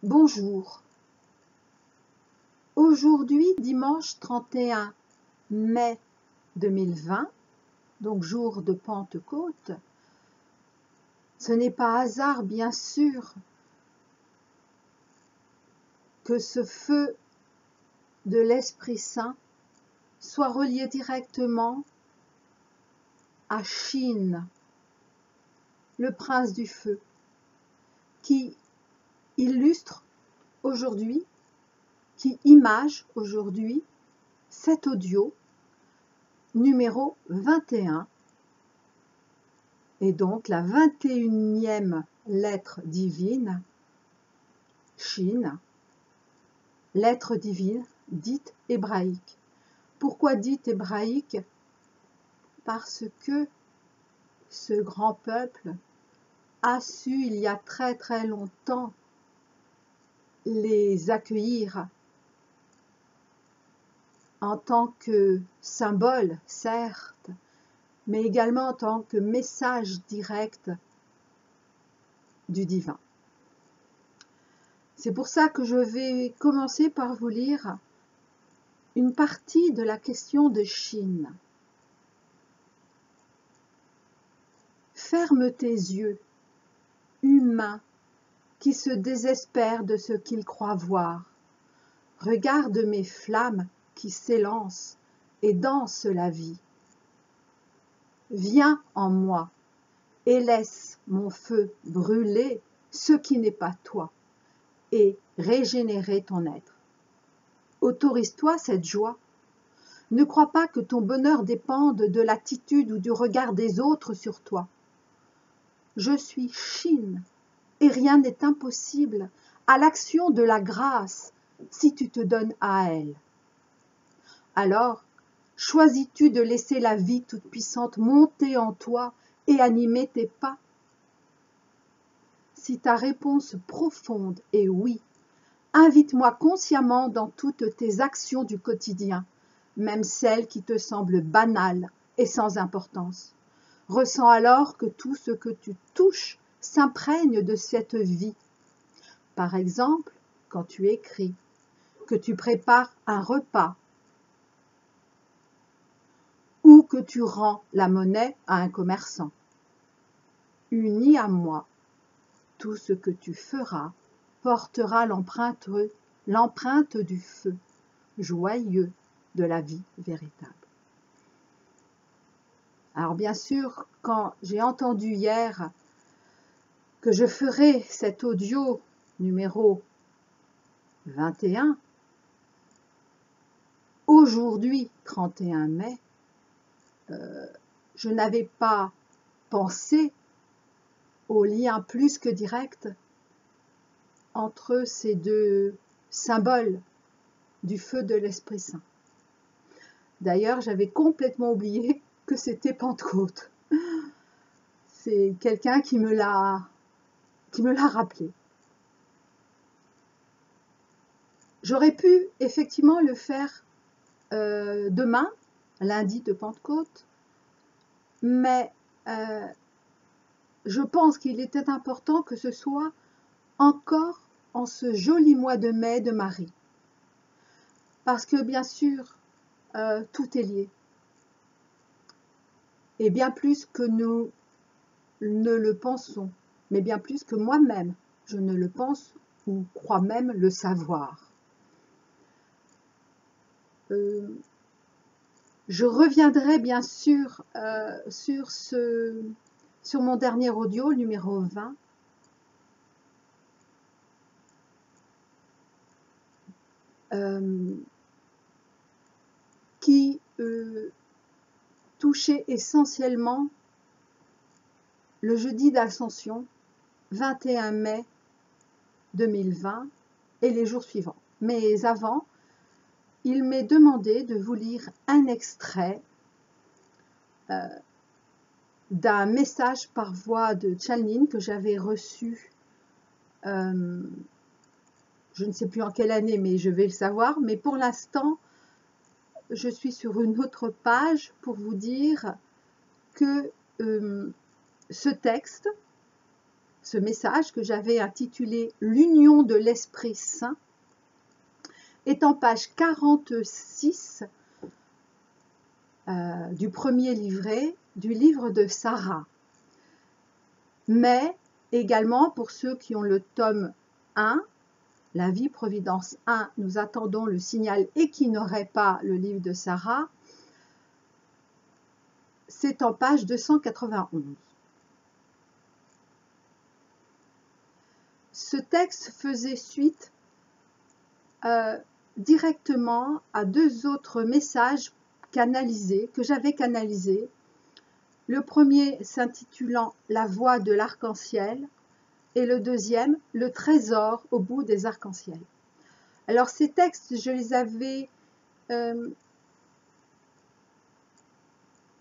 Bonjour. Aujourd'hui, dimanche 31 mai 2020, donc jour de Pentecôte, ce n'est pas hasard, bien sûr, que ce feu de l'Esprit Saint soit relié directement à Shin, le prince du feu, qui illustre aujourd'hui, qui image aujourd'hui cet audio numéro 21, et donc la 21e lettre divine, Shin, lettre divine dite hébraïque. Pourquoi dite hébraïque? Parce que ce grand peuple a su il y a très très longtemps les accueillir en tant que symbole, certes, mais également en tant que message direct du divin. C'est pour ça que je vais commencer par vous lire une partie de la question de Shin. Ferme tes yeux, humain, qui se désespère de ce qu'il croit voir. Regarde mes flammes qui s'élancent et dansent la vie. Viens en moi et laisse mon feu brûler ce qui n'est pas toi et régénérer ton être. Autorise-toi cette joie. Ne crois pas que ton bonheur dépende de l'attitude ou du regard des autres sur toi. Je suis Shin et rien n'est impossible à l'action de la grâce si tu te donnes à elle. Alors, choisis-tu de laisser la vie toute-puissante monter en toi et animer tes pas? Si ta réponse profonde est oui, invite-moi consciemment dans toutes tes actions du quotidien, même celles qui te semblent banales et sans importance. Ressens alors que tout ce que tu touches s'imprègne de cette vie. Par exemple, quand tu écris, que tu prépares un repas, ou que tu rends la monnaie à un commerçant. Uni à moi, tout ce que tu feras portera l'empreinte du feu, joyeux de la vie véritable. Alors bien sûr, quand j'ai entendu hier que je ferais cet audio numéro 21, aujourd'hui 31 mai, je n'avais pas pensé au lien plus que direct entre ces deux symboles du feu de l'Esprit Saint. D'ailleurs, j'avais complètement oublié que c'était Pentecôte. C'est quelqu'un qui me l'a rappelé. J'aurais pu effectivement le faire demain, lundi de Pentecôte, mais je pense qu'il était important que ce soit encore en ce joli mois de mai de Marie. Parce que bien sûr, tout est lié. Et bien plus que nous ne le pensons, mais bien plus que moi-même, je ne le pense ou crois même le savoir. Je reviendrai bien sûr sur mon dernier audio, numéro 20, qui touchait essentiellement le jeudi d'Ascension, 21 mai 2020, et les jours suivants. Mais avant, il m'est demandé de vous lire un extrait d'un message par voie de Chalmin que j'avais reçu, je ne sais plus en quelle année, mais je vais le savoir. Mais pour l'instant, je suis sur une autre page pour vous dire que ce texte ce message que j'avais intitulé « L'union de l'Esprit Saint » est en page 46 du premier livret du livre de Sarah. Mais également pour ceux qui ont le tome 1, La vie Providence 1, nous attendons le signal et qui n'aurait pas le livre de Sarah, c'est en page 291. Ce texte faisait suite directement à deux autres messages que j'avais canalisés. Le premier s'intitulant « La voix de l'arc-en-ciel » et le deuxième « Le trésor au bout des arcs-en-ciel ». Alors ces textes, je les avais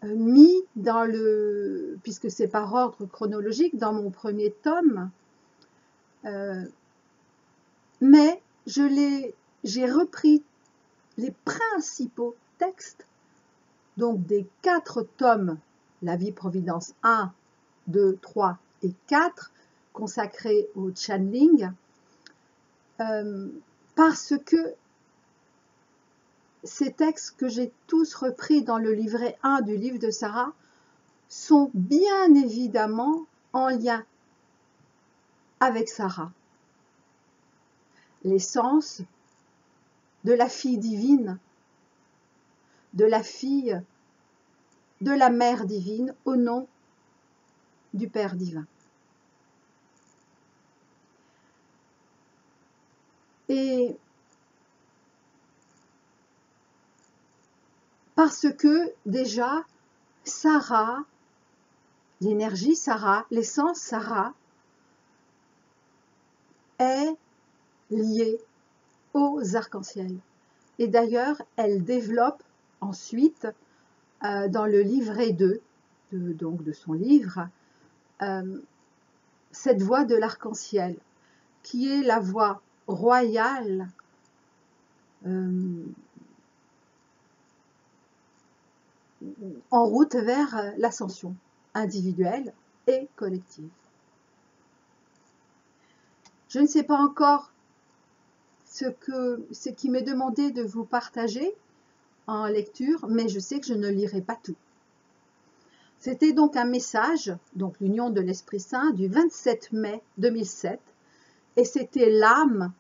mis dans puisque c'est par ordre chronologique, dans mon premier tome, mais j'ai repris les principaux textes, donc des 4 tomes, La vie Providence 1, 2, 3 et 4, consacrés au channeling, parce que ces textes que j'ai tous repris dans le livret 1 du livre de Sarah sont bien évidemment en lien avec Sarah. L'essence de la fille divine, de la fille de la mère divine au nom du Père divin. Et parce que déjà, Sarah, l'énergie Sarah, l'essence Sarah, est liée aux arcs-en-ciel. Et d'ailleurs, elle développe ensuite, dans le livret 2, de son livre, cette voix de l'arc-en-ciel, qui est la voix royale en route vers l'ascension individuelle et collective. Je ne sais pas encore ce qui m'est demandé de vous partager en lecture, mais je sais que je ne lirai pas tout. C'était donc un message, donc l'union de l'Esprit Saint, du 27 mai 2007, et c'était l'âme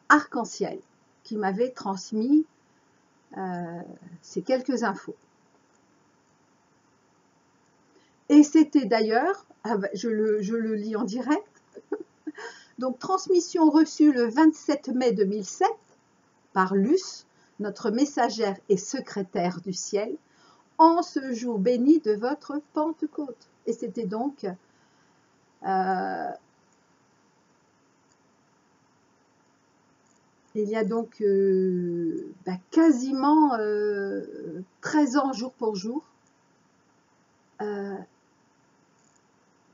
arc-en-ciel qui m'avait transmis ces quelques infos. Et c'était d'ailleurs, je le lis en direct, donc transmission reçue le 27 mai 2007 par Luce, notre messagère et secrétaire du ciel, en ce jour béni de votre Pentecôte. Et c'était donc il y a donc quasiment 13 ans jour pour jour,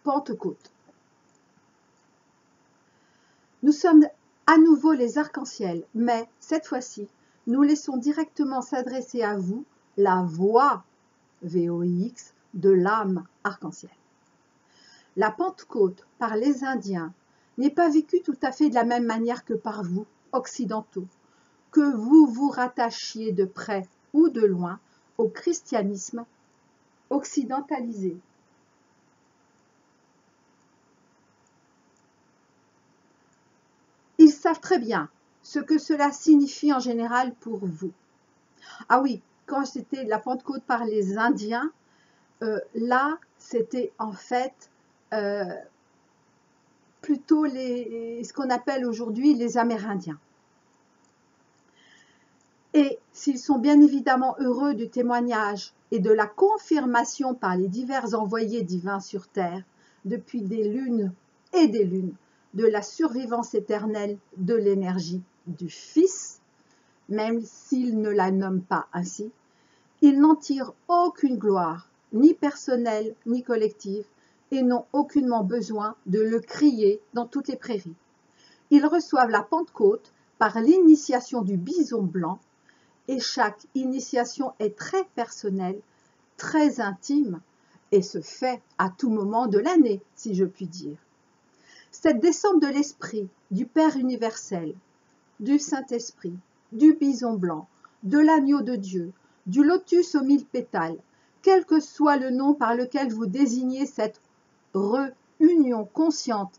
Pentecôte. Nous sommes à nouveau les arcs-en-ciel, mais cette fois-ci, nous laissons directement s'adresser à vous la voix VOIX de l'âme arc-en-ciel. La Pentecôte par les Indiens n'est pas vécue tout à fait de la même manière que par vous, occidentaux, que vous vous rattachiez de près ou de loin au christianisme occidentalisé. Ils savent très bien ce que cela signifie en général pour vous. Ah oui, quand c'était la Pentecôte par les Indiens, là, c'était en fait plutôt ce qu'on appelle aujourd'hui les Amérindiens. Et s'ils sont bien évidemment heureux du témoignage et de la confirmation par les divers envoyés divins sur terre, depuis des lunes et des lunes, de la survivance éternelle de l'énergie du Fils, même s'ils ne la nomment pas ainsi, ils n'en tirent aucune gloire, ni personnelle, ni collective, et n'ont aucunement besoin de le crier dans toutes les prairies. Ils reçoivent la Pentecôte par l'initiation du bison blanc, et chaque initiation est très personnelle, très intime, et se fait à tout moment de l'année, si je puis dire. Cette descente de l'Esprit, du Père universel, du Saint-Esprit, du bison blanc, de l'agneau de Dieu, du lotus aux 1000 pétales, quel que soit le nom par lequel vous désignez cette réunion consciente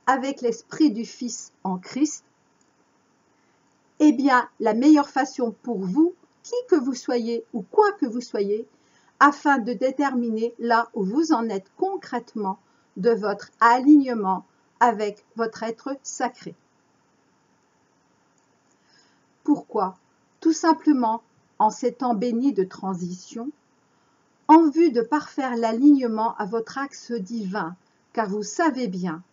avec l'Esprit du Fils en Christ, eh bien, la meilleure façon pour vous, qui que vous soyez ou quoi que vous soyez, afin de déterminer là où vous en êtes concrètement de votre alignement avec votre être sacré. Pourquoi? Tout simplement en ces temps bénis de transition, en vue de parfaire l'alignement à votre axe divin, car vous savez bien,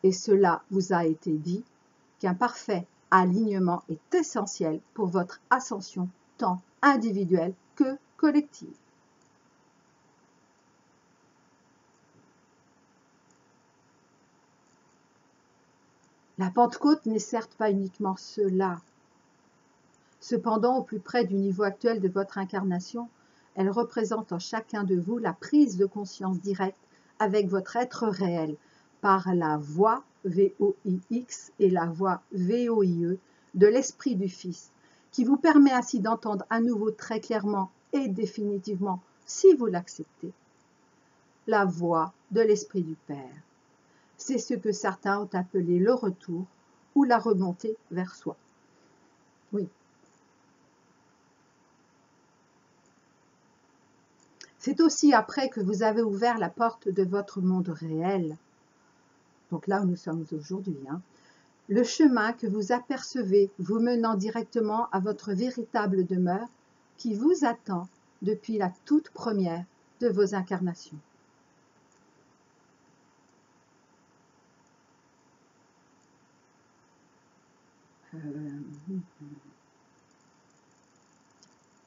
et cela vous a été dit, qu'un parfait alignement est essentiel pour votre ascension tant individuelle que collective. La Pentecôte n'est certes pas uniquement cela. Cependant, au plus près du niveau actuel de votre incarnation, elle représente en chacun de vous la prise de conscience directe avec votre être réel par la voix VOIX et la voix VOIE de l'Esprit du Fils, qui vous permet ainsi d'entendre à nouveau très clairement et définitivement, si vous l'acceptez, la voix de l'Esprit du Père. C'est ce que certains ont appelé le retour ou la remontée vers soi. Oui. C'est aussi après que vous avez ouvert la porte de votre monde réel, donc là où nous sommes aujourd'hui, le chemin que vous apercevez vous menant directement à votre véritable demeure qui vous attend depuis la toute première de vos incarnations.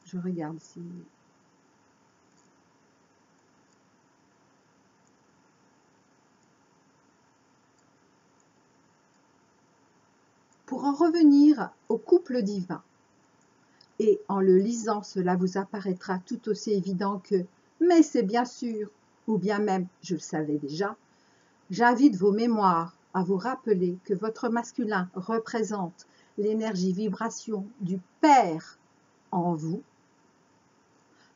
Je regarde si... Pour en revenir au couple divin, et en le lisant, cela vous apparaîtra tout aussi évident que « mais c'est bien sûr » ou bien même « je le savais déjà », j'invite vos mémoires à vous rappeler que votre masculin représente l'énergie vibration du Père en vous,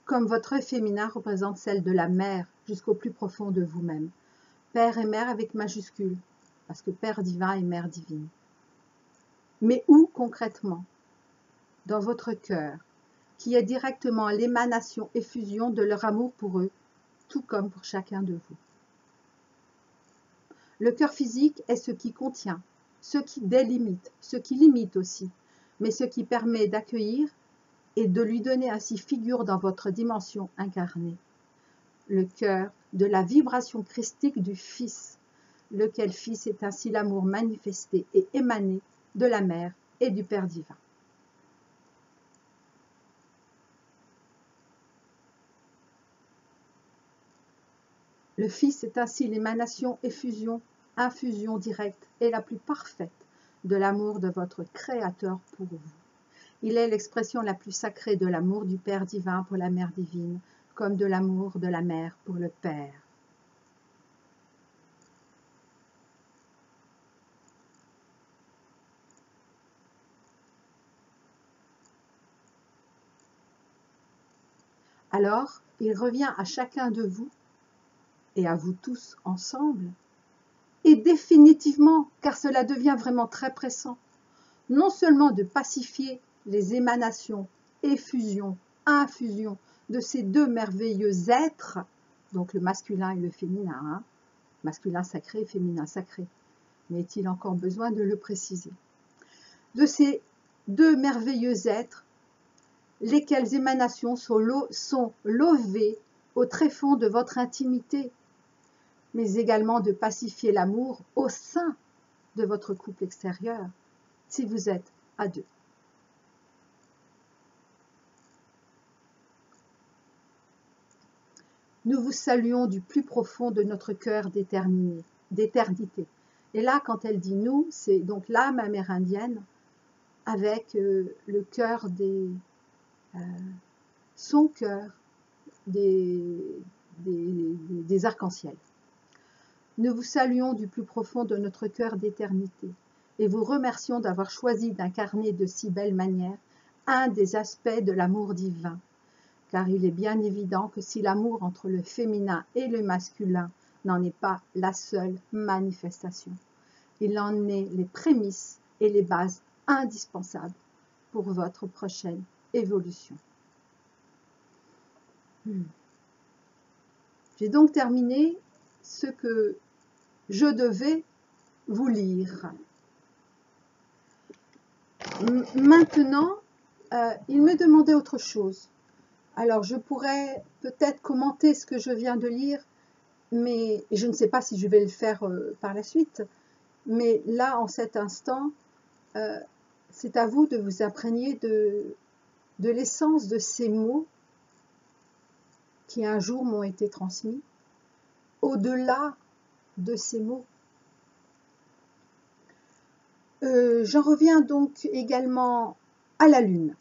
comme votre féminin représente celle de la mère jusqu'au plus profond de vous-même. Père et mère avec majuscule, parce que Père divin et Mère divine. Mais où concrètement? Dans votre cœur, qui est directement l'émanation et fusion de leur amour pour eux, tout comme pour chacun de vous. Le cœur physique est ce qui contient, ce qui délimite, ce qui limite aussi, mais ce qui permet d'accueillir et de lui donner ainsi figure dans votre dimension incarnée. Le cœur de la vibration christique du Fils, lequel Fils est ainsi l'amour manifesté et émané de la Mère et du Père divin. Le Fils est ainsi l'émanation, effusion, infusion directe et la plus parfaite de l'amour de votre Créateur pour vous. Il est l'expression la plus sacrée de l'amour du Père divin pour la Mère divine, comme de l'amour de la Mère pour le Père. Alors, il revient à chacun de vous, et à vous tous ensemble, et définitivement, car cela devient vraiment très pressant, non seulement de pacifier les émanations, effusions, infusions de ces deux merveilleux êtres, donc le masculin et le féminin, masculin sacré et féminin sacré, mais est-il encore besoin de le préciser? De ces deux merveilleux êtres, lesquelles émanations sont levées au tréfonds de votre intimité, mais également de pacifier l'amour au sein de votre couple extérieur, si vous êtes à deux. Nous vous saluons du plus profond de notre cœur d'éternité. Et là, quand elle dit nous, c'est donc l'âme amérindienne avec le cœur son cœur des arcs-en-ciel. nous vous saluons du plus profond de notre cœur d'éternité et vous remercions d'avoir choisi d'incarner de si belle manière un des aspects de l'amour divin, car il est bien évident que si l'amour entre le féminin et le masculin n'en est pas la seule manifestation, il en est les prémices et les bases indispensables pour votre prochaine évolution. J'ai donc terminé ce que je devais vous lire. Maintenant, il me demandait autre chose. Alors, je pourrais peut-être commenter ce que je viens de lire, mais je ne sais pas si je vais le faire par la suite. Mais là, en cet instant, c'est à vous de vous imprégner de l'essence de ces mots qui un jour m'ont été transmis, au-delà de ces mots. J'en reviens donc également à la Lune.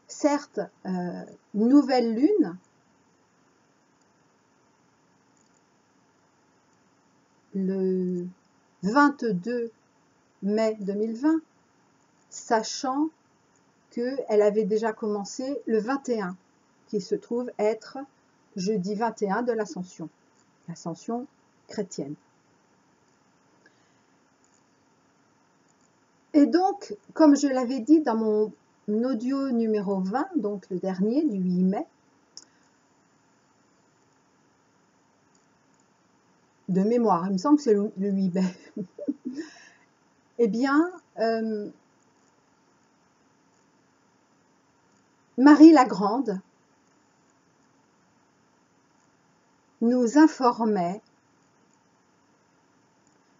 Certes, nouvelle Lune, le 22 mai 2020, sachant qu'elle avait déjà commencé le 21, qui se trouve être jeudi 21 de l'Ascension chrétienne. Et donc, comme je l'avais dit dans mon audio numéro 20, donc le dernier, du 8 mai, de mémoire, il me semble que c'est le 8 mai, eh bien, Marie la Grande nous informait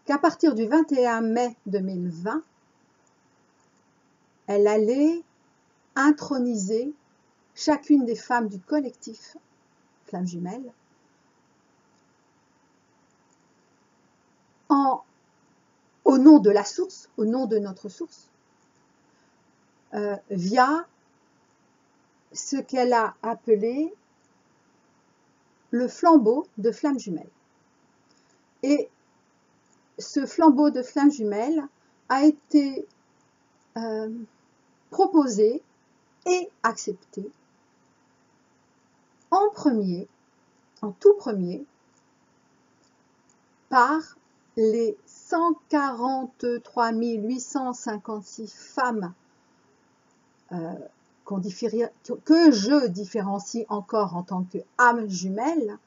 qu'à partir du 21 mai 2020, elle allait introniser chacune des femmes du collectif Flammes Jumelles au nom de la source, au nom de notre source, via ce qu'elle a appelé le flambeau de Flammes Jumelles. Et ce flambeau de Flammes Jumelles a été proposé et accepté en tout premier, par les 143 856 femmes que je différencie encore en tant que âmes jumelles,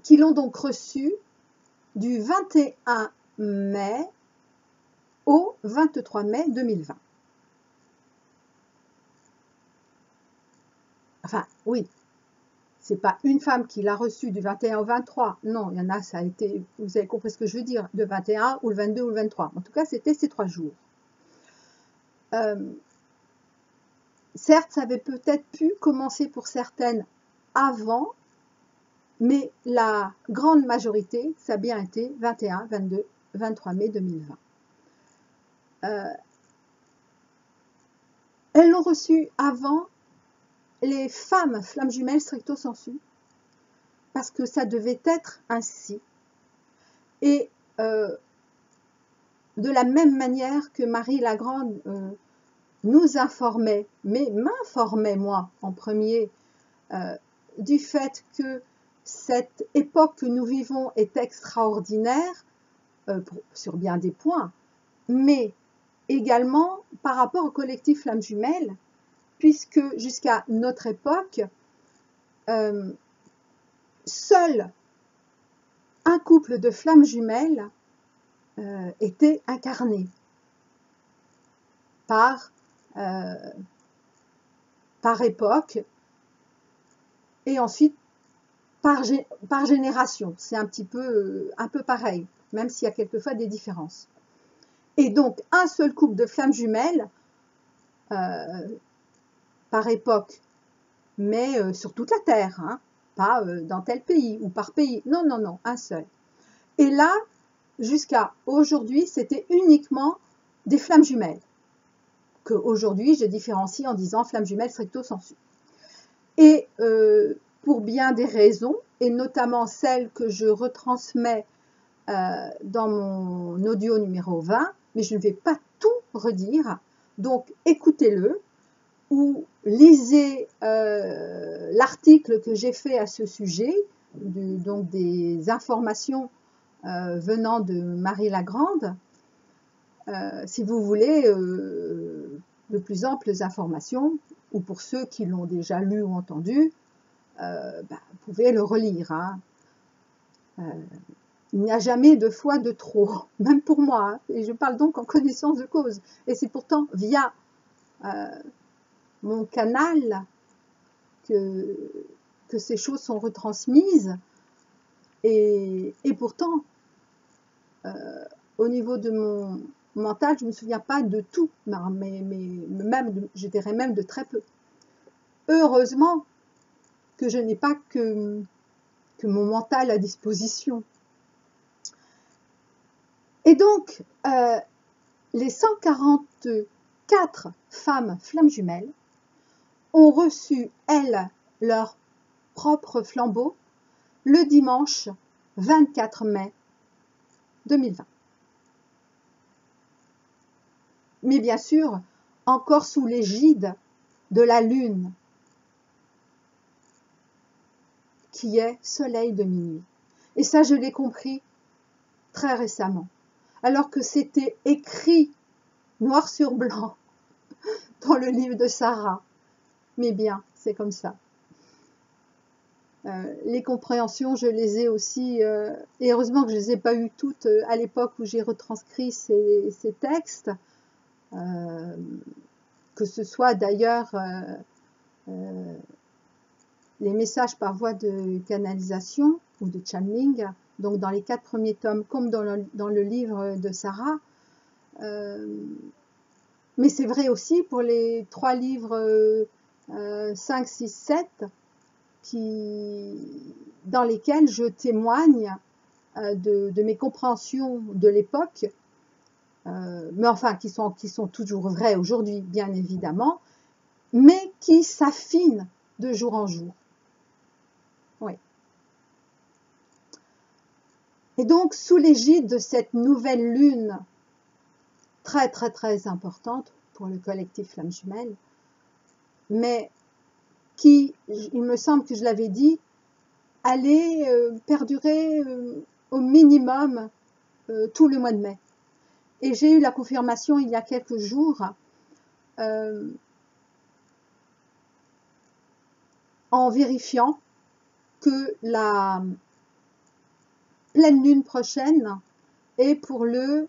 qui l'ont donc reçu du 21 mai au 23 mai 2020. Enfin, oui, c'est pas une femme qui l'a reçu du 21 au 23, non, il y en a, ça a été, vous avez compris ce que je veux dire, le 21 ou le 22 ou le 23. En tout cas, c'était ces 3 jours. Certes, ça avait peut-être pu commencer pour certaines avant, mais la grande majorité, ça a bien été 21, 22, 23 mai 2020. Elles l'ont reçu avant les femmes Flammes Jumelles stricto sensu, parce que ça devait être ainsi. Et de la même manière que Marie la Grande nous informait, mais m'informait moi en premier, du fait que cette époque que nous vivons est extraordinaire sur bien des points, mais également par rapport au collectif Flammes Jumelles, puisque jusqu'à notre époque, seul un couple de Flammes Jumelles était incarné par époque, et ensuite par génération. C'est un peu pareil, même s'il y a quelquefois des différences. Et donc, un seul couple de Flammes Jumelles par époque, mais sur toute la Terre, hein, pas dans tel pays ou par pays. Non, non, non, un seul. Et là, jusqu'à aujourd'hui, c'était uniquement des Flammes Jumelles, qu'aujourd'hui, je différencie en disant Flammes Jumelles stricto sensu. Et pour bien des raisons, et notamment celles que je retransmets dans mon audio numéro 20, mais je ne vais pas tout redire. Donc écoutez-le ou lisez l'article que j'ai fait à ce sujet, donc des informations venant de Marie Lagrande, si vous voulez de plus amples informations, ou pour ceux qui l'ont déjà lu ou entendu, vous pouvez le relire. Hein. Il n'y a jamais de fois de trop, même pour moi, hein, et je parle donc en connaissance de cause. Et c'est pourtant via mon canal que ces choses sont retransmises, et pourtant, au niveau de mon mental, je ne me souviens pas de tout, mais même, je dirais même de très peu. Heureusement que je n'ai pas que mon mental à disposition. Et donc, les 144 femmes flammes jumelles ont reçu, elles, leur propre flambeau le dimanche 24 mai 2020. Mais bien sûr, encore sous l'égide de la lune, qui est soleil de minuit. Et ça, je l'ai compris très récemment, alors que c'était écrit noir sur blanc dans le livre de Sarah. Mais bien, c'est comme ça. Les compréhensions, je les ai aussi, et heureusement que je ne les ai pas eues toutes à l'époque où j'ai retranscrit ces textes, que ce soit d'ailleurs les messages par voie de canalisation ou de channeling, donc dans les 4 premiers tomes, comme dans le livre de Sarah. Mais c'est vrai aussi pour les 3 livres 5, 6, 7, dans lesquels je témoigne de mes compréhensions de l'époque, mais enfin qui sont toujours vraies aujourd'hui, bien évidemment, mais qui s'affinent de jour en jour. Oui. Et donc, sous l'égide de cette nouvelle lune, très très très importante pour le collectif Flammes Jumelles, mais qui, il me semble que je l'avais dit, allait perdurer au minimum tout le mois de mai. Et j'ai eu la confirmation il y a quelques jours en vérifiant que la pleine lune prochaine est pour il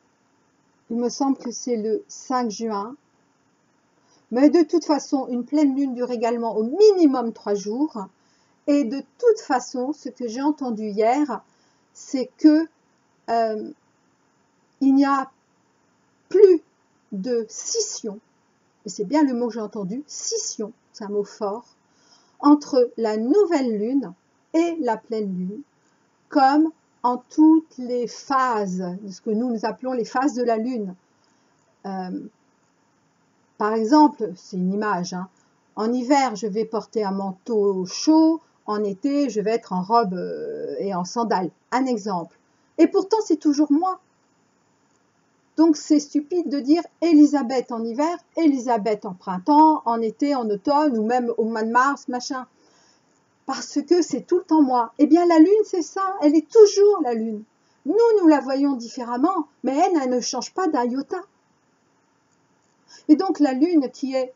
me semble que c'est le 5 juin, mais de toute façon, une pleine lune dure également au minimum 3 jours, et de toute façon, ce que j'ai entendu hier, c'est que il n'y a plus de scission, et c'est bien le mot que j'ai entendu, scission, c'est un mot fort, entre la nouvelle lune et la pleine lune, comme en toutes les phases de ce que nous appelons les phases de la lune. Par exemple, c'est une image, hein, en hiver, je vais porter un manteau chaud, en été, je vais être en robe et en sandales. Un exemple. Et pourtant, c'est toujours moi. Donc, c'est stupide de dire Elisabeth en hiver, Elisabeth en printemps, en été, en automne, ou même au mois de mars, machin. Parce que c'est tout le temps moi. Eh bien, la lune, c'est ça. Elle est toujours la lune. Nous la voyons différemment, mais elle ne change pas d'un iota. Et donc, la lune qui est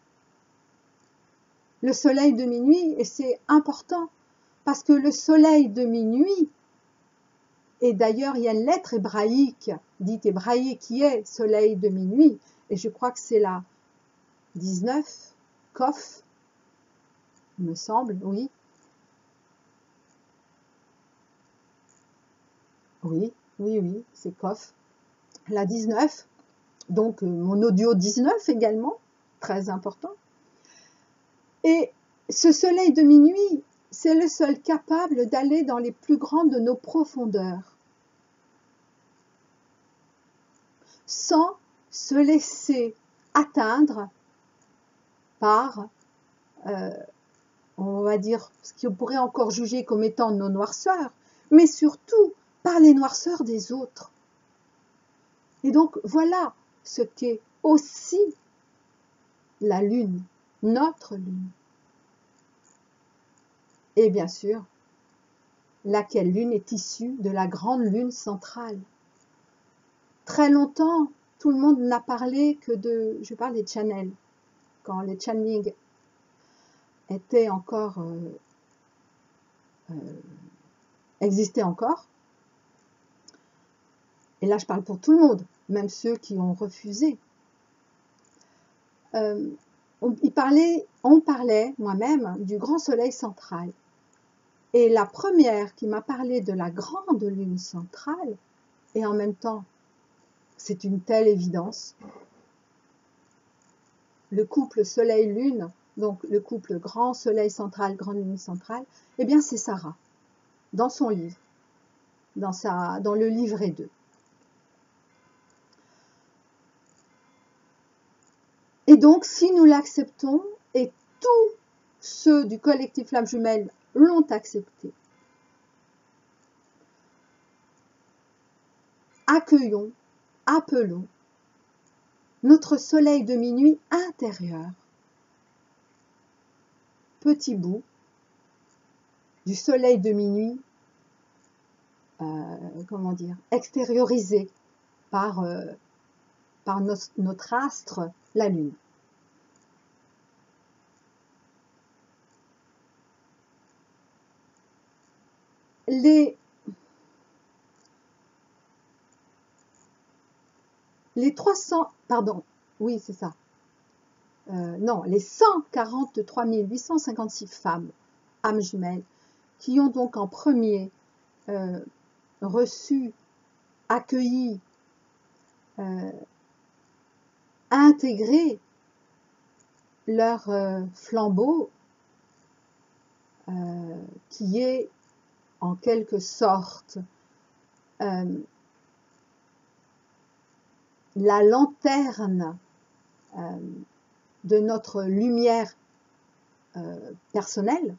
le soleil de minuit, et c'est important, parce que le soleil de minuit, et d'ailleurs il y a une lettre hébraïque, dite hébraïque, qui est soleil de minuit, et je crois que c'est la 19, Kof, il me semble, oui. Oui, c'est Kof. La 19, donc mon audio 19 également, très important. Et ce soleil de minuit, c'est le seul capable d'aller dans les plus grandes de nos profondeurs, sans se laisser atteindre par on va dire, ce qu'on pourrait encore juger comme étant nos noirceurs, mais surtout par les noirceurs des autres. Et donc, voilà ce qu'est aussi la Lune, notre Lune. Et bien sûr, laquelle Lune est issue de la grande Lune centrale. Très longtemps, tout le monde n'a parlé que de, je parle des channels, quand les channelings étaient encore, existaient encore. Et là, je parle pour tout le monde, même ceux qui ont refusé. On parlait moi-même du grand soleil central. Et la première qui m'a parlé de la grande lune centrale, et en même temps, c'est une telle évidence, le couple soleil-lune, donc le couple grand soleil central, grande lune centrale, eh bien c'est Sarah, dans son livre, dans le livret 2. Et donc, si nous l'acceptons, et tous ceux du collectif Flamme Jumelle l'ont accepté, accueillons, appelons notre soleil de minuit intérieur, petit bout du soleil de minuit, comment dire, extériorisé par notre astre, la Lune. Les 300, pardon, oui c'est ça, non, les 143 856 femmes, âmes jumelles, qui ont donc en premier reçu, accueilli, intégré leur flambeau, qui est en quelque sorte la lanterne de notre lumière personnelle.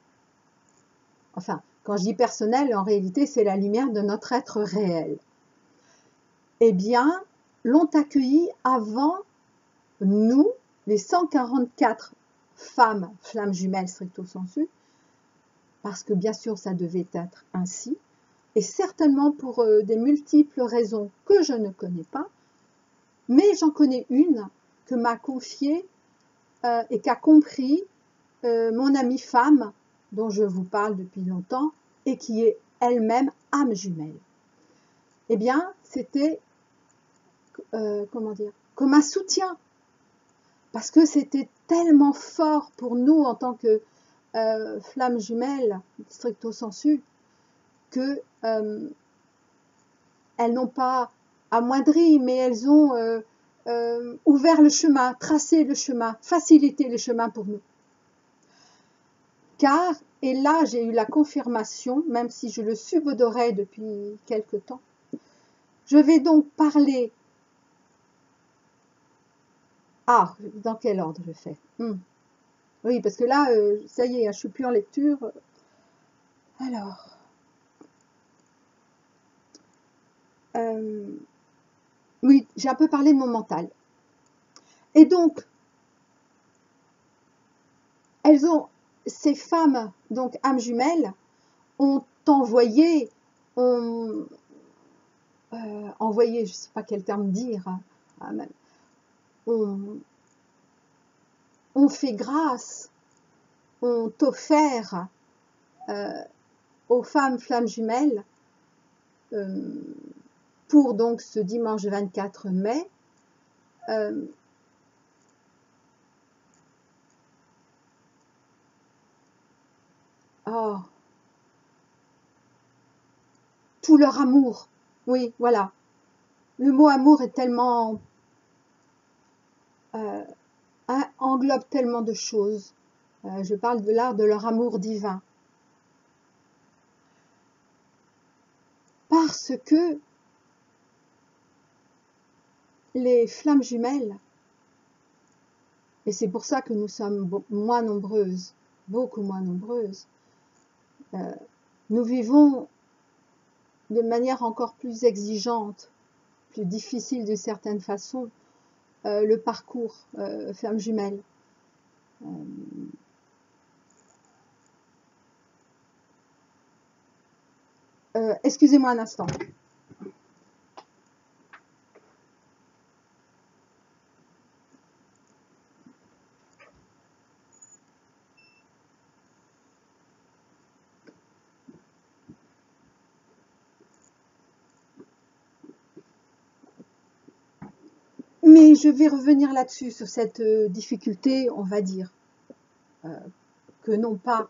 Enfin, quand je dis personnelle, en réalité, c'est la lumière de notre être réel. Eh bien, l'ont accueilli avant nous, les 144 femmes flammes jumelles stricto sensu, parce que bien sûr, ça devait être ainsi, et certainement pour des multiples raisons que je ne connais pas, mais j'en connais une que m'a confiée et qu'a compris mon amie femme, dont je vous parle depuis longtemps, et qui est elle-même âme jumelle. Eh bien, c'était, comment dire, comme un soutien, parce que c'était tellement fort pour nous en tant que flammes jumelles, stricto sensu, que elles n'ont pas amoindri, mais elles ont ouvert le chemin, tracé le chemin, facilité le chemin pour nous. Car, et là j'ai eu la confirmation, même si je le subodorais depuis quelque temps, je vais donc parler. Ah, dans quel ordre je fais? Oui, parce que là, ça y est, je ne suis plus en lecture. Alors, oui, j'ai un peu parlé de mon mental. Et donc, ces femmes, donc âmes jumelles, ont envoyé, envoyé, je ne sais pas quel terme dire, hein, ont fait grâce, ont offert aux femmes flammes jumelles pour donc ce dimanche 24 mai tout leur amour. Oui, voilà. Le mot amour est tellement englobe tellement de choses. Je parle de l'art de leur amour divin. Parce que les flammes jumelles, et c'est pour ça que nous sommes moins nombreuses beaucoup moins nombreuses. Nous vivons de manière encore plus exigeante, plus difficile d'une certaine façon, le parcours flamme jumelle. Excusez-moi un instant. Mais je vais revenir là-dessus, sur cette difficulté, on va dire, que n'ont pas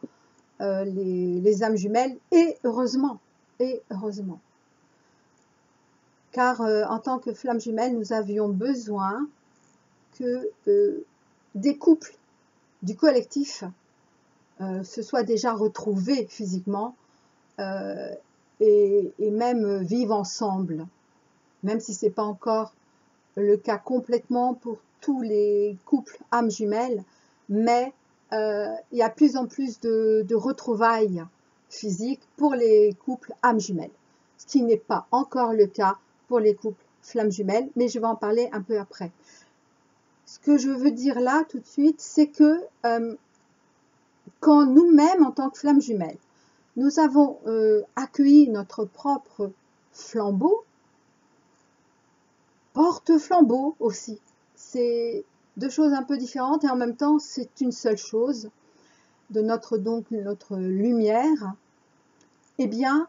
les âmes jumelles, et heureusement, car en tant que flamme jumelle, nous avions besoin que des couples du collectif se soient déjà retrouvés physiquement et même vivent ensemble, même si ce n'est pas encore le cas complètement pour tous les couples âmes jumelles, mais il y a de plus en plus de retrouvailles physiques pour les couples âmes jumelles, ce qui n'est pas encore le cas pour les couples flammes jumelles, mais je vais en parler un peu après. Ce que je veux dire là tout de suite, c'est que quand nous-mêmes, en tant que flammes jumelles, nous avons accueilli notre propre flambeau, porte-flambeau aussi. C'est deux choses un peu différentes et en même temps c'est une seule chose de notre lumière. Eh bien,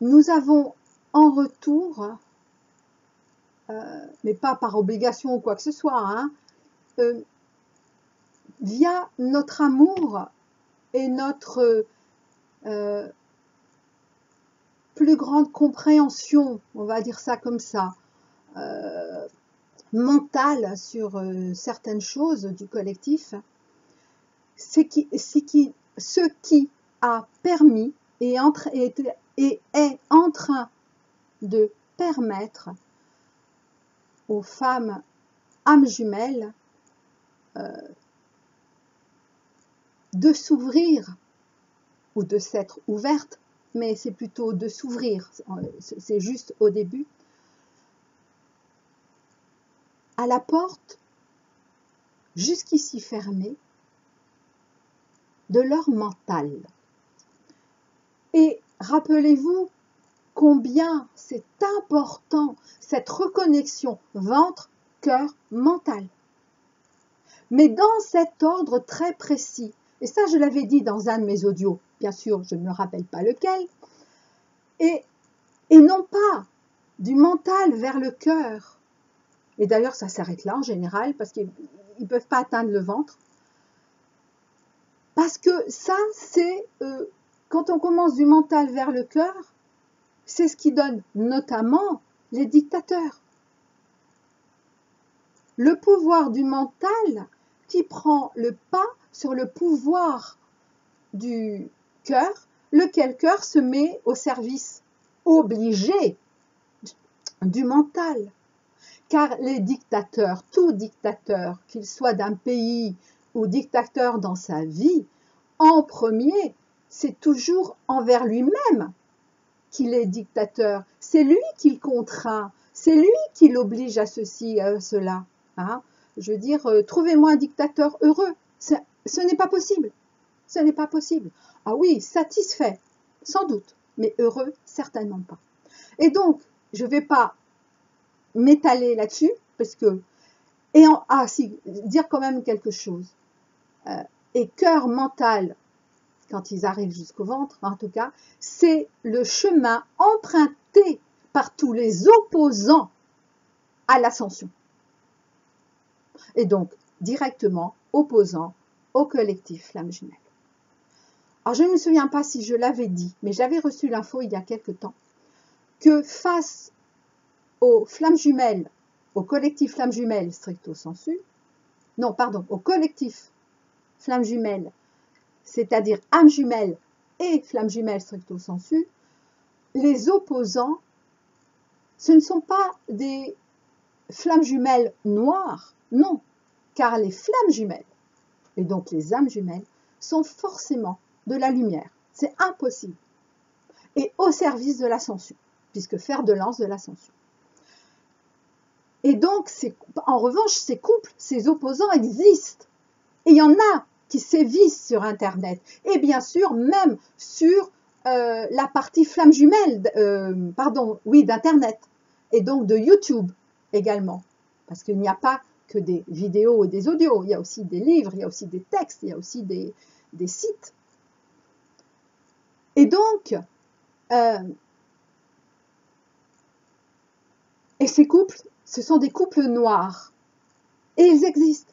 nous avons en retour, mais pas par obligation ou quoi que ce soit, hein, via notre amour et notre plus grande compréhension, on va dire ça comme ça, mentale sur certaines choses du collectif, ce qui a permis et est en train de permettre aux femmes âmes jumelles de s'ouvrir ou de s'être ouvertes, mais c'est plutôt de s'ouvrir, c'est juste au début, à la porte jusqu'ici fermée de leur mental. Et rappelez-vous combien c'est important cette reconnexion ventre-cœur-mental. Mais dans cet ordre très précis, et ça je l'avais dit dans un de mes audios, bien sûr je ne me rappelle pas lequel, et non pas du mental vers le cœur. Et d'ailleurs ça s'arrête là en général parce qu'ils ne peuvent pas atteindre le ventre. Parce que ça c'est, quand on commence du mental vers le cœur, c'est ce qui donne notamment les dictateurs. Le pouvoir du mental qui prend le pas sur le pouvoir du cœur, lequel cœur se met au service obligé du mental. Car les dictateurs, tout dictateur, qu'il soit d'un pays ou dictateur dans sa vie, en premier, c'est toujours envers lui-même qu'il est dictateur. C'est lui qui le contraint, c'est lui qui l'oblige à ceci, à cela. Hein? Je veux dire, trouvez-moi un dictateur heureux. Ce n'est pas possible. Ce n'est pas possible. Ah oui, satisfait, sans doute, mais heureux, certainement pas. Et donc, je ne vais pas m'étaler là-dessus, parce que, dire quand même quelque chose. Et cœur mental, quand ils arrivent jusqu'au ventre, en tout cas, c'est le chemin emprunté par tous les opposants à l'ascension. Et donc, directement opposant au collectif Flamme Jumelle. Alors, je ne me souviens pas si je l'avais dit, mais j'avais reçu l'info il y a quelque temps, que face aux Flammes Jumelles, au collectif Flamme Jumelle stricto sensu, non, pardon, au collectif Flamme Jumelle, c'est-à-dire âme jumelle et flamme jumelle stricto sensu, les opposants, ce ne sont pas des flammes jumelles noires, non, car les flammes jumelles, et donc les âmes jumelles, sont forcément de la lumière. C'est impossible. Et au service de l'ascension, puisque fer de lance de l'ascension. Et donc, en revanche, ces couples, ces opposants existent. Et il y en a qui sévissent sur Internet. Et bien sûr, même sur la partie flamme jumelle, d'Internet. Et donc de YouTube également. Parce qu'il n'y a pas que des vidéos et des audios. Il y a aussi des livres, il y a aussi des textes, il y a aussi des sites. Et donc, et ces couples, ce sont des couples noirs. Et ils existent.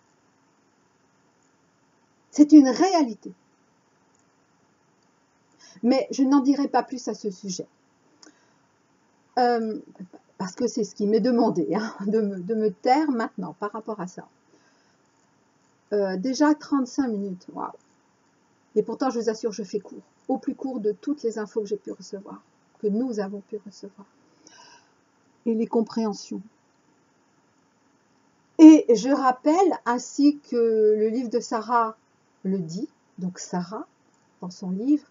C'est une réalité. Mais je n'en dirai pas plus à ce sujet. Parce que c'est ce qui m'est demandé, hein, de me taire maintenant par rapport à ça. Déjà 35 minutes, waouh. Et pourtant, je vous assure, je fais court. Au plus court de toutes les infos que j'ai pu recevoir, que nous avons pu recevoir. Et les compréhensions. Et je rappelle, ainsi que le livre de Sarah le dit, donc Sarah, dans son livre,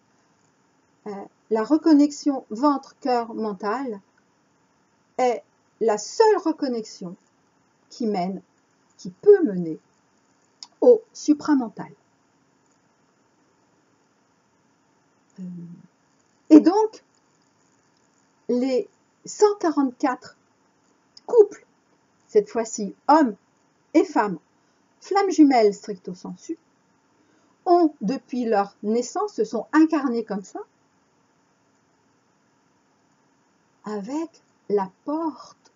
la reconnexion ventre-cœur-mental est la seule reconnexion qui peut mener au supramental. Et donc, les 144 couples, cette fois-ci hommes et femmes, flammes jumelles stricto sensu, ont depuis leur naissance, se sont incarnés comme ça, avec la porte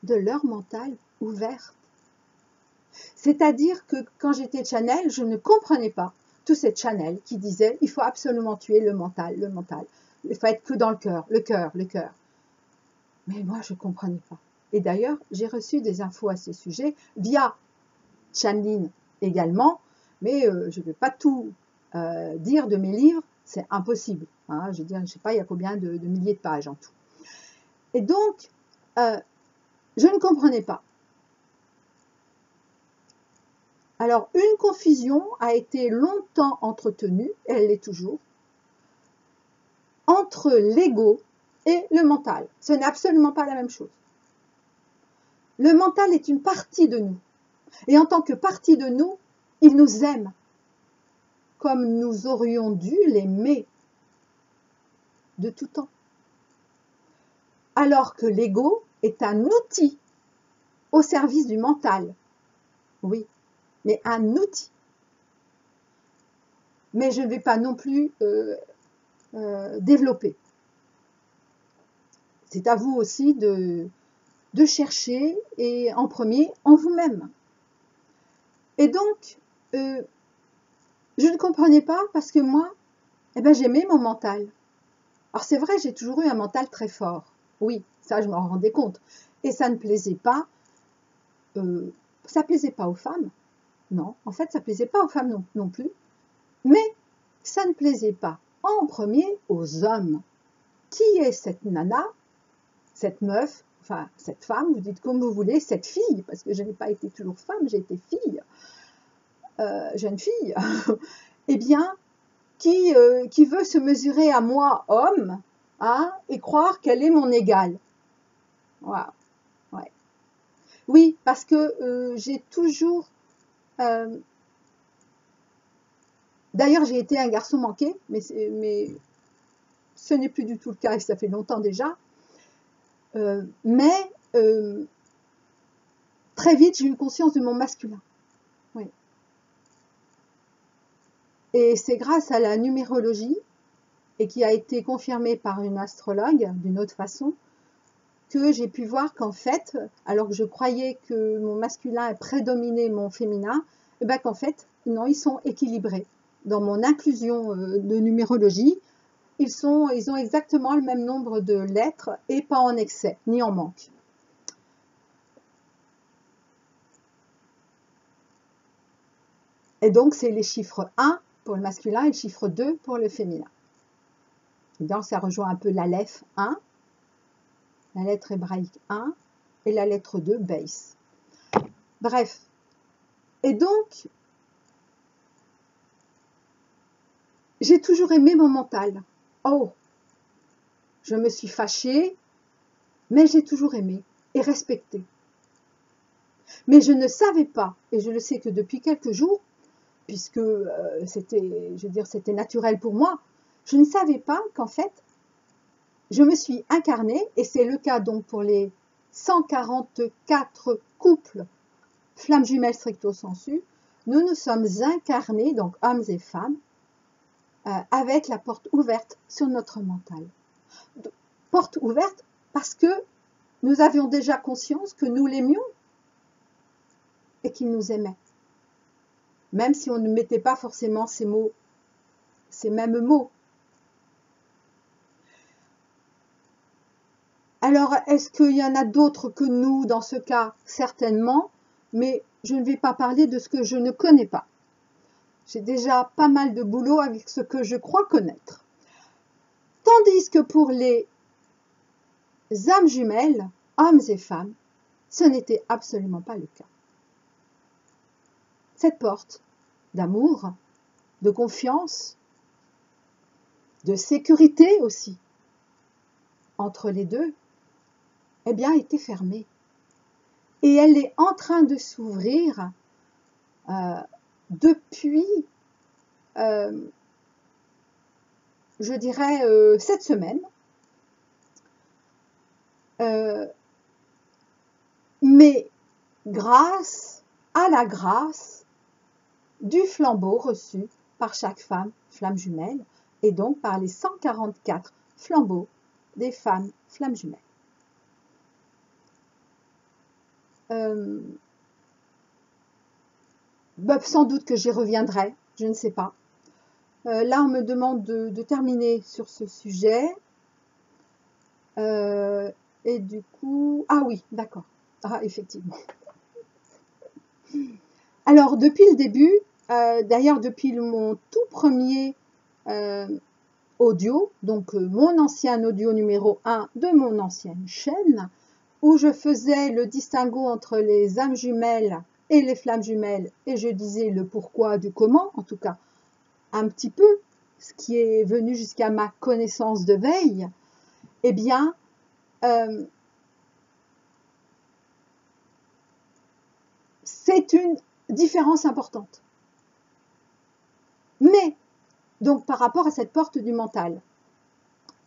de leur mental ouverte. C'est-à-dire que quand j'étais channel, je ne comprenais pas tous ces channels qui disaient il faut absolument tuer le mental. Il faut être que dans le cœur. Mais moi, je ne comprenais pas. Et d'ailleurs, j'ai reçu des infos à ce sujet via Channeling également, mais je ne vais pas tout dire de mes livres, c'est impossible. Hein, je ne sais pas, il y a combien de milliers de pages en tout. Et donc, je ne comprenais pas. Alors, une confusion a été longtemps entretenue, et elle l'est toujours, entre l'ego et le mental. Ce n'est absolument pas la même chose. Le mental est une partie de nous. Et en tant que partie de nous, il nous aime, comme nous aurions dû l'aimer de tout temps. Alors que l'ego est un outil au service du mental. Oui, mais un outil. Mais je ne vais pas non plus développer. C'est à vous aussi de chercher, et en premier, en vous-même. Et donc, je ne comprenais pas parce que moi, j'aimais mon mental. Alors c'est vrai, j'ai toujours eu un mental très fort. Oui, ça je m'en rendais compte. Et ça ne plaisait pas. Ça plaisait pas aux femmes. Non, en fait, ça plaisait pas aux femmes non plus. Mais ça ne plaisait pas en premier aux hommes. Qui est cette nana, cette meuf, enfin cette femme, vous dites comme vous voulez, cette fille, parce que je n'ai pas été toujours femme, j'ai été fille, jeune fille, eh bien, qui veut se mesurer à moi, homme, hein, et croire qu'elle est mon égale. Voilà. Ouais. Oui, parce que j'ai toujours... D'ailleurs, j'ai été un garçon manqué, mais ce n'est plus du tout le cas, et ça fait longtemps déjà. Mais très vite, j'ai eu conscience de mon masculin. Oui. Et c'est grâce à la numérologie, et qui a été confirmée par une astrologue d'une autre façon, que j'ai pu voir qu'en fait, alors que je croyais que mon masculin prédominait mon féminin, et bien qu'en fait, non, ils sont équilibrés. Dans mon inclusion de numérologie, ils ont exactement le même nombre de lettres et pas en excès, ni en manque. Et donc, c'est les chiffres 1 pour le masculin et le chiffre 2 pour le féminin. Et donc, ça rejoint un peu l'Aleph 1, la lettre hébraïque 1 et la lettre 2, Beis. Bref, Et donc, j'ai toujours aimé mon mental. Oh, je me suis fâchée, mais j'ai toujours aimé et respecté. Mais je ne savais pas, et je le sais que depuis quelques jours, puisque c'était, je veux dire, c'était naturel pour moi, je ne savais pas qu'en fait, je me suis incarnée, et c'est le cas donc pour les 144 couples flammes jumelles stricto sensu, nous nous sommes incarnés, donc hommes et femmes, avec la porte ouverte sur notre mental. Porte ouverte parce que nous avions déjà conscience que nous l'aimions et qu'il nous aimait. Même si on ne mettait pas forcément ces mots, ces mêmes mots. Alors, est-ce qu'il y en a d'autres que nous dans ce cas? Certainement, mais je ne vais pas parler de ce que je ne connais pas. J'ai déjà pas mal de boulot avec ce que je crois connaître. Tandis que pour les âmes jumelles, hommes et femmes, ce n'était absolument pas le cas. Cette porte d'amour, de confiance, de sécurité aussi, entre les deux, eh bien, était fermée. Et elle est en train de s'ouvrir depuis, je dirais, cette semaine. Mais grâce à la grâce du flambeau reçu par chaque femme, flamme jumelle, et donc par les 144 flambeaux des femmes flammes jumelles. Sans doute que j'y reviendrai, je ne sais pas. Là, on me demande de terminer sur ce sujet. Et du coup... Ah oui, d'accord. Ah, effectivement. Alors, depuis le début, d'ailleurs, depuis mon tout premier audio, donc mon ancien audio numéro 1 de mon ancienne chaîne, où je faisais le distinguo entre les âmes jumelles et les flammes jumelles, et je disais le pourquoi du comment, en tout cas un petit peu, ce qui est venu jusqu'à ma connaissance de veille, eh bien, c'est une différence importante. Mais, donc par rapport à cette porte du mental,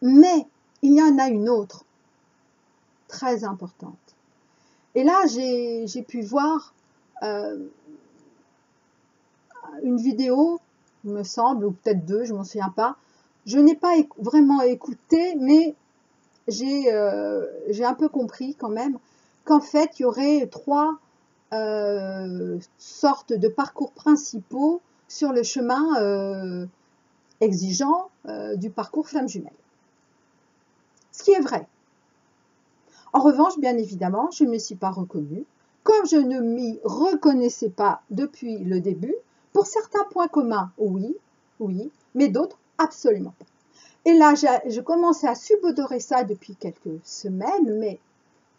mais il y en a une autre, très importante. Et là, j'ai pu voir une vidéo, il me semble, ou peut-être deux, je ne m'en souviens pas. Je n'ai pas vraiment écouté, mais j'ai un peu compris quand même qu'en fait, il y aurait trois sortes de parcours principaux sur le chemin exigeant du parcours flamme jumelle. Ce qui est vrai. En revanche, bien évidemment, je ne me suis pas reconnue. Comme je ne m'y reconnaissais pas depuis le début, pour certains points communs, oui, mais d'autres, absolument pas. Et là, je commençais à subodorer ça depuis quelques semaines, mais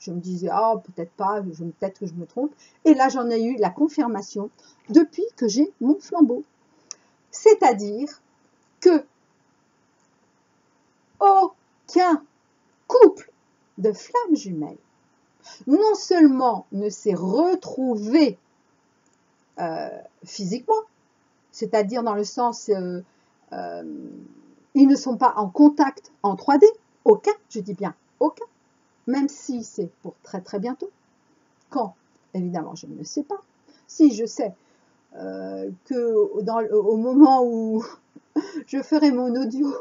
je me disais, oh, peut-être pas, peut-être que je me trompe. Et là, j'en ai eu la confirmation depuis que j'ai mon flambeau. C'est-à-dire que aucun couple de flammes jumelles non seulement ne s'est retrouvé physiquement, c'est-à-dire dans le sens, ils ne sont pas en contact en 3D, aucun, je dis bien aucun, même si c'est pour très très bientôt. Quand? Évidemment, je ne le sais pas. Si je sais que au moment où je ferai mon audio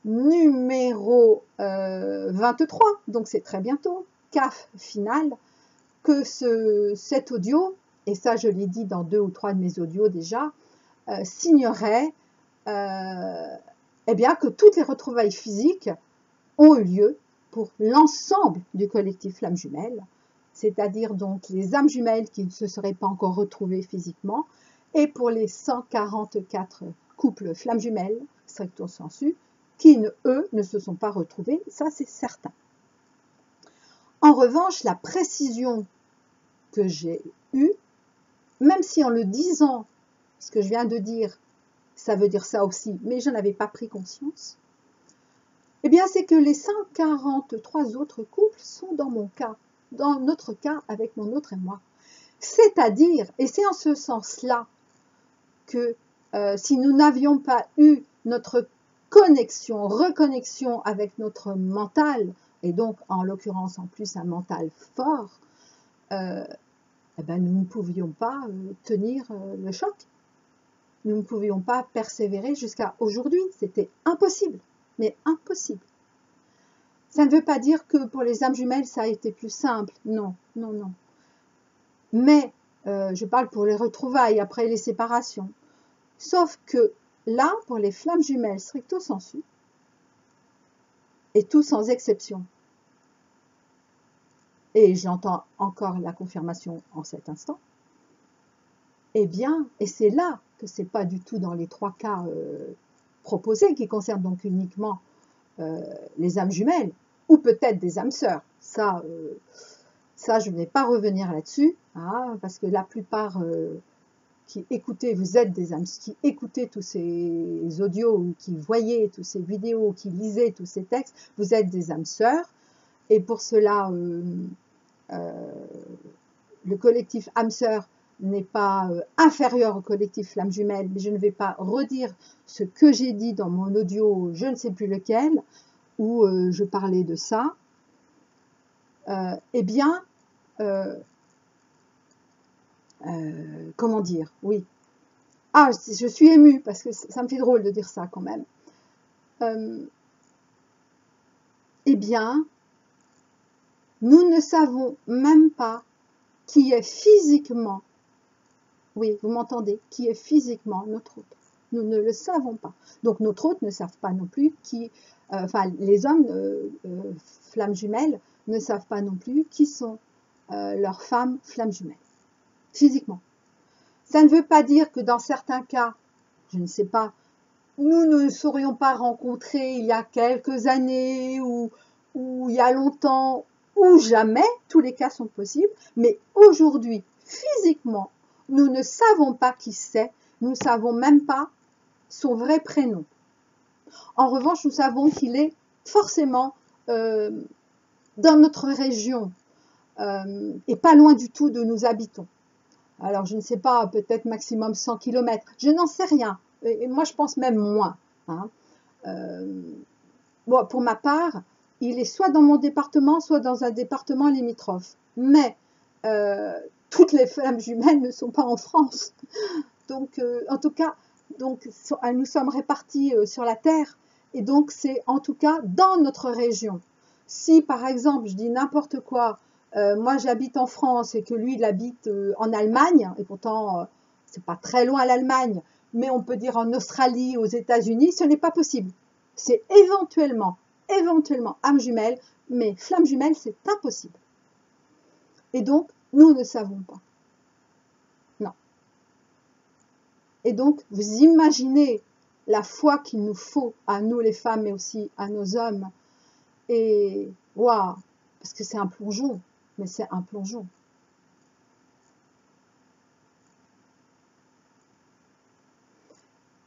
numéro 23, donc c'est très bientôt, CAF final, que cet audio, et ça je l'ai dit dans 2 ou 3 de mes audios déjà, signerait eh bien, que toutes les retrouvailles physiques ont eu lieu pour l'ensemble du collectif Flammes Jumelles, c'est-à-dire donc les âmes jumelles qui ne se seraient pas encore retrouvées physiquement, et pour les 144 couples Flammes Jumelles, stricto sensu, qui, eux, ne se sont pas retrouvés, ça c'est certain. En revanche, la précision que j'ai eue même si en le disant, ce que je viens de dire, ça veut dire ça aussi, mais je n'avais pas pris conscience, eh bien c'est que les 143 autres couples sont dans mon cas, dans notre cas avec mon autre et moi. C'est-à-dire, et c'est en ce sens-là que si nous n'avions pas eu notre connexion, reconnexion avec notre mental, et donc en l'occurrence en plus un mental fort, eh ben, nous ne pouvions pas tenir le choc. Nous ne pouvions pas persévérer jusqu'à aujourd'hui. C'était impossible, mais impossible. Ça ne veut pas dire que pour les âmes jumelles, ça a été plus simple. Non, non, non. Mais je parle pour les retrouvailles, après les séparations. Sauf que là, pour les flammes jumelles stricto sensu, et tout sans exception, et j'entends encore la confirmation en cet instant, eh bien, et c'est là que c'est pas du tout dans les 3 cas proposés, qui concernent donc uniquement les âmes jumelles, ou peut-être des âmes sœurs. Ça, je ne vais pas revenir là-dessus, hein, parce que la plupart qui écoutez, vous êtes des âmes, qui écoutez tous ces audios, qui voyez toutes ces vidéos, qui lisez tous ces textes, vous êtes des âmes sœurs, et pour cela, le collectif âmes sœurs n'est pas inférieur au collectif flammes jumelles, mais je ne vais pas redire ce que j'ai dit dans mon audio, je ne sais plus lequel, où je parlais de ça. Eh bien, comment dire, oui. Ah, je suis émue, parce que ça me fait drôle de dire ça quand même. Eh bien, nous ne savons même pas qui est physiquement, oui, vous m'entendez, qui est physiquement notre hôte. Nous ne le savons pas. Donc notre hôte ne savent pas non plus qui, enfin les hommes flammes jumelles ne savent pas non plus qui sont leurs femmes flammes jumelles, physiquement. Ça ne veut pas dire que dans certains cas, je ne sais pas, nous ne saurions pas rencontrer il y a quelques années ou il y a longtemps ou jamais, tous les cas sont possibles, mais aujourd'hui, physiquement, nous ne savons pas qui c'est, nous ne savons même pas son vrai prénom. En revanche, nous savons qu'il est forcément dans notre région et pas loin du tout de nous habitons. Alors, je ne sais pas, peut-être maximum 100 km, je n'en sais rien. Et moi, je pense même moins. Hein. Bon, pour ma part, il est soit dans mon département, soit dans un département limitrophe. Mais toutes les flammes jumelles ne sont pas en France. Donc, en tout cas, donc, nous sommes répartis sur la Terre. Et donc, c'est en tout cas dans notre région. Si, par exemple, je dis n'importe quoi, moi j'habite en France et que lui il habite en Allemagne, et pourtant c'est pas très loin l'Allemagne, mais on peut dire en Australie, aux États-Unis, ce n'est pas possible. C'est éventuellement âme jumelle, mais flamme jumelle, c'est impossible. Et donc, nous ne savons pas. Non. Et donc, vous imaginez la foi qu'il nous faut à nous les femmes, mais aussi à nos hommes. Et waouh, parce que c'est un plongeon, mais c'est un plongeon.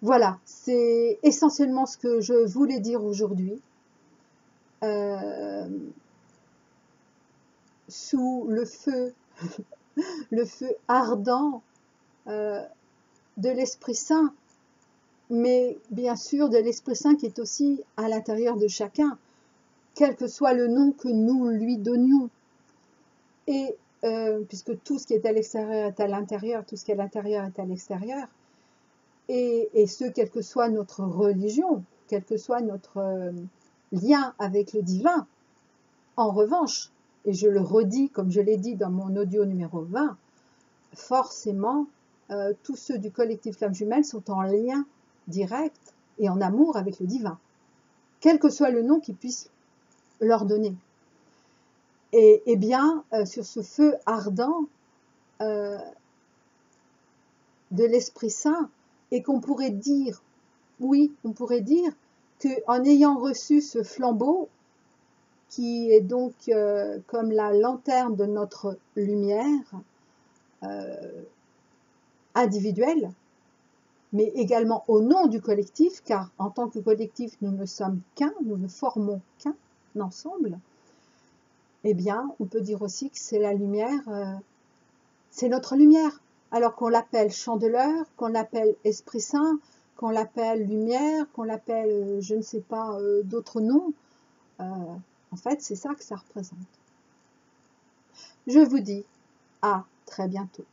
Voilà, c'est essentiellement ce que je voulais dire aujourd'hui. Sous le feu ardent de l'Esprit Saint, mais bien sûr de l'Esprit Saint qui est aussi à l'intérieur de chacun, quel que soit le nom que nous lui donnions. Et puisque tout ce qui est à l'extérieur est à l'intérieur, tout ce qui est à l'intérieur est à l'extérieur, et ce, quelle que soit notre religion, quel que soit notre lien avec le divin. En revanche, et je le redis comme je l'ai dit dans mon audio numéro 20, forcément, tous ceux du collectif Flammes Jumelles sont en lien direct et en amour avec le divin, quel que soit le nom qu'ils puissent leur donner. Et bien, sur ce feu ardent de l'Esprit Saint, et qu'on pourrait dire, oui, on pourrait dire qu'en ayant reçu ce flambeau, qui est donc comme la lanterne de notre lumière, individuelle, mais également au nom du collectif, car en tant que collectif, nous ne sommes qu'un, nous ne formons qu'un ensemble, eh bien, on peut dire aussi que c'est la lumière, c'est notre lumière, alors qu'on l'appelle chandeleur, qu'on l'appelle Esprit Saint, qu'on l'appelle lumière, qu'on l'appelle, je ne sais pas, d'autres noms. En fait, c'est ça que ça représente. Je vous dis à très bientôt.